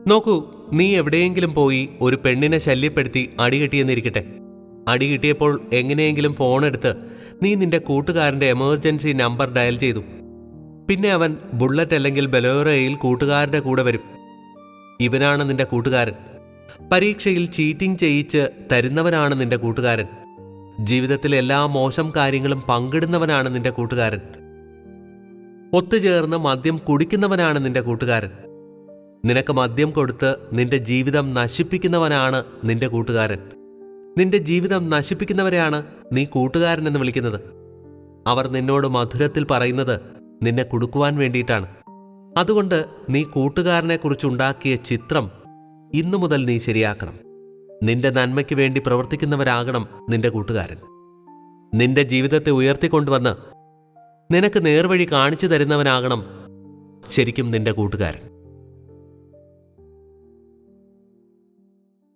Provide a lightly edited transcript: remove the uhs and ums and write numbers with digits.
നോക്കൂ, നീ എവിടെയെങ്കിലും പോയി ഒരു പെണ്ണിനെ ശല്യപ്പെടുത്തി അടികിട്ടിയെന്നിരിക്കട്ടെ. അടികിട്ടിയപ്പോൾ എങ്ങനെയെങ്കിലും ഫോണെടുത്ത് നീ നിന്റെ കൂട്ടുകാരൻ്റെ എമർജൻസി നമ്പർ ഡയൽ ചെയ്തു. പിന്നെ അവൻ ബുള്ളറ്റ് അല്ലെങ്കിൽ ബൊലേറോയിൽ കൂട്ടുകാരൻ്റെ കൂടെ വരും. ഇവനാണ് നിന്റെ കൂട്ടുകാരൻ. പരീക്ഷയിൽ ചീറ്റിംഗ് ചെയ്യിച്ച് തരുന്നവനാണ് നിന്റെ കൂട്ടുകാരൻ. ജീവിതത്തിലെ എല്ലാ മോശം കാര്യങ്ങളും പങ്കിടുന്നവനാണ് നിന്റെ കൂട്ടുകാരൻ. ഒത്തുചേർന്ന് മദ്യം കുടിക്കുന്നവനാണ് നിന്റെ കൂട്ടുകാരൻ. നിനക്ക് മദ്യം കൊടുത്ത് നിന്റെ ജീവിതം നശിപ്പിക്കുന്നവനാണ് നിന്റെ കൂട്ടുകാരൻ. നിന്റെ ജീവിതം നശിപ്പിക്കുന്നവരെയാണ് നീ കൂട്ടുകാരനെന്ന് വിളിക്കുന്നത്. അവർ നിന്നോട് മധുരത്തിൽ പറയുന്നത് നിന്നെ കുടുക്കുവാൻ വേണ്ടിയിട്ടാണ്. അതുകൊണ്ട് നീ കൂട്ടുകാരനെക്കുറിച്ചുണ്ടാക്കിയ ചിത്രം ഇന്നു മുതൽ നീ ശരിയാക്കണം. നിന്റെ നന്മയ്ക്ക് വേണ്ടി പ്രവർത്തിക്കുന്നവരാകണം നിന്റെ കൂട്ടുകാരൻ. നിന്റെ ജീവിതത്തെ ഉയർത്തിക്കൊണ്ടുവന്ന് നിനക്ക് നേർവഴി കാണിച്ചു തരുന്നവനാകണം ശരിക്കും നിന്റെ കൂട്ടുകാരൻ.